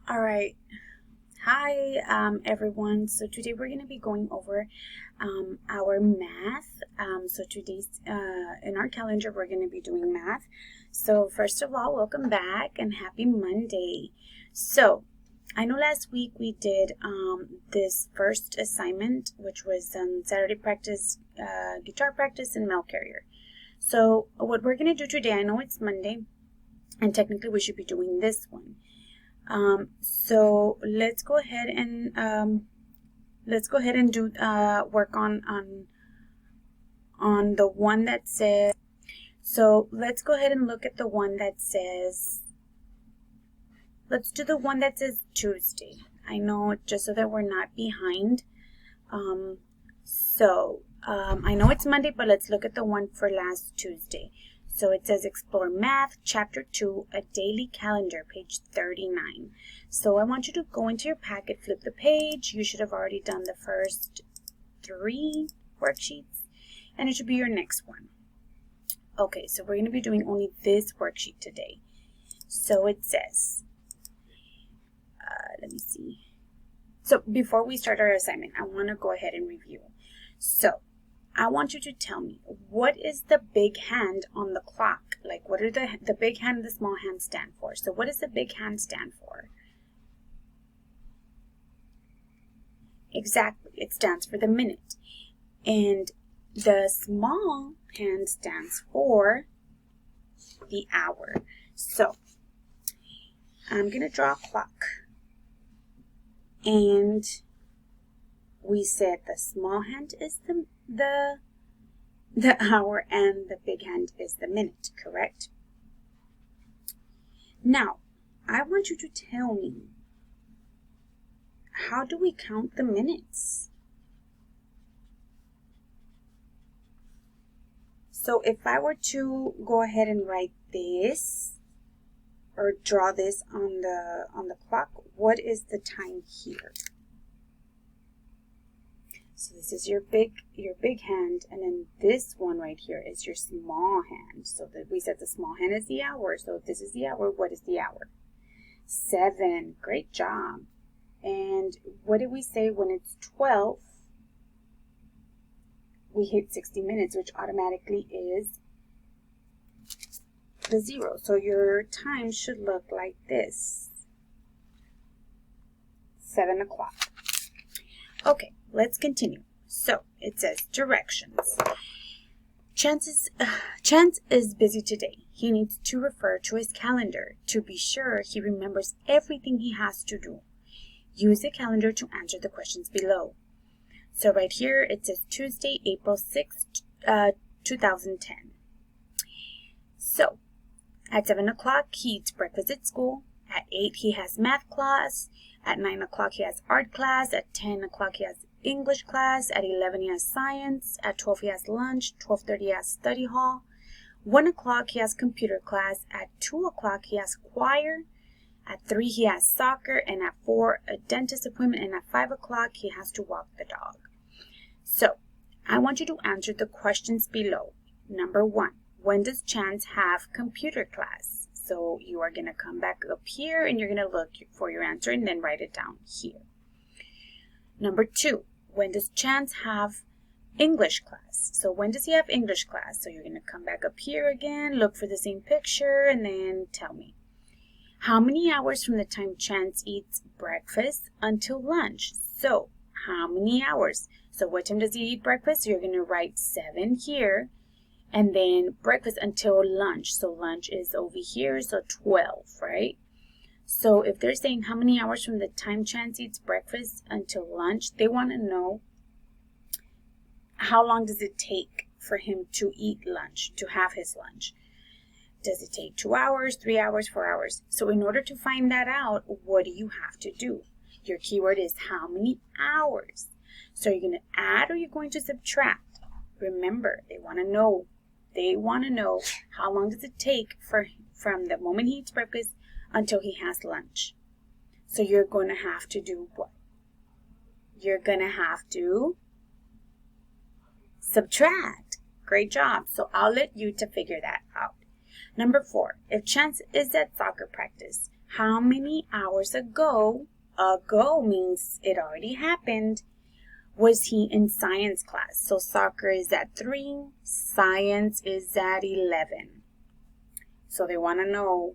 All right. Hi, everyone. So today we're going to be going over our math. So today's in our calendar, we're going to be doing math. So first of all, welcome back and happy Monday. So I know last week we did this first assignment, which was Saturday practice, guitar practice, and mail carrier. So what we're going to do today, I know it's Monday, and technically we should be doing this one. So let's go ahead and do work on the one that says. So let's go ahead and look at the one that says. Let's do the one that says Tuesday. I know, just so that we're not behind. I know it's Monday, but let's look at the one for last Tuesday. So it says Explore Math, Chapter 2, A Daily Calendar, page 39. So I want you to go into your packet, flip the page. You should have already done the first 3 worksheets, and it should be your next one. Okay, so we're going to be doing only this worksheet today. So it says, let me see. So before we start our assignment, I want to go ahead and review. So I want you to tell me, what is the big hand on the clock? Like, what are the big hand and the small hand stand for? So what does the big hand stand for? Exactly, it stands for the minute. And the small hand stands for the hour. So I'm going to draw a clock. And we said the small hand is the hour and the big hand is the minute, correct? Now, I want you to tell me, how do we count the minutes? So if I were to go ahead and write this or draw this on the clock, what is the time here? So this is your big hand, and then this one right here is your small hand. So that we said the small hand is the hour. So if this is the hour, what is the hour? 7. Great job. And what did we say when it's 12? We hit 60 minutes, which automatically is the 0. So your time should look like this. 7 o'clock. Okay, let's continue. So it says directions. Chance is busy today. He needs to refer to his calendar to be sure he remembers everything he has to do. Use the calendar to answer the questions below. So right here it says Tuesday, April 6th, 2010. So at 7 o'clock he eats breakfast at school. At 8 he has math class. At 9 o'clock he has art class. At 10 o'clock he has English class. At 11 he has science. At 12 he has lunch. 12:30 he has study hall. 1 o'clock he has computer class. At 2 o'clock he has choir. At 3 he has soccer. And at 4 a dentist appointment. And at 5 o'clock he has to walk the dog. So I want you to answer the questions below. Number 1, when does Chance have computer class? So you are going to come back up here and you're going to look for your answer and then write it down here. Number 2, when does Chance have English class? So when does he have English class? So you're going to come back up here again, look for the same picture, and then tell me. How many hours from the time Chance eats breakfast until lunch? So how many hours? So what time does he eat breakfast? So you're going to write 7 here. And then breakfast until lunch. So lunch is over here, so 12, right? So if they're saying how many hours from the time Chance eats breakfast until lunch, they want to know how long does it take for him to eat lunch, to have his lunch. Does it take 2 hours, 3 hours, 4 hours? So in order to find that out, what do you have to do? Your keyword is how many hours. So you're going to add or you're going to subtract. Remember, they want to know. They want to know how long does it take from the moment he eats breakfast until he has lunch. So you're going to have to do what? You're going to have to subtract. Great job. So I'll let you to figure that out. Number 4, if Chance is at soccer practice, how many hours ago means it already happened, was he in science class? So soccer is at 3, science is at 11. So they want to know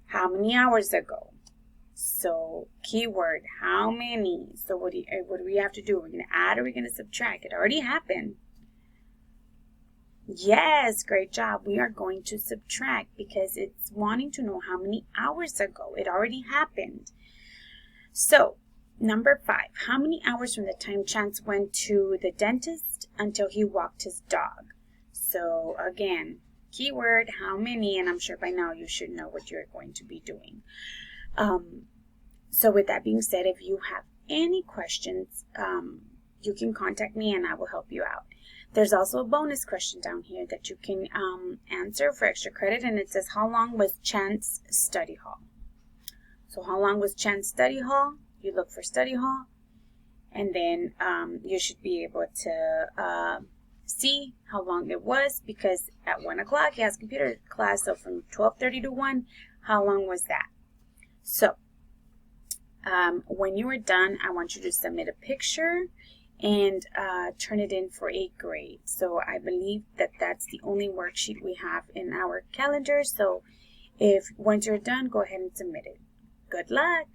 how many hours ago. So keyword, how many? So what do we have to do? We're going to add or we're going to subtract? It already happened. Yes, great job. We are going to subtract because it's wanting to know how many hours ago. It already happened. So number 5, how many hours from the time Chance went to the dentist until he walked his dog? So again, keyword, how many, and I'm sure by now you should know what you're going to be doing. So with that being said, if you have any questions, you can contact me and I will help you out. There's also a bonus question down here that you can answer for extra credit, and it says, how long was Chance study hall? So how long was Chance study hall? You look for study hall, and then you should be able to see how long it was, because at 1 o'clock he has computer class. So from 12:30 to 1, how long was that? So when you are done, I want you to submit a picture and turn it in for a grade. So I believe that that's the only worksheet we have in our calendar. So if once you're done, go ahead and submit it. Good luck.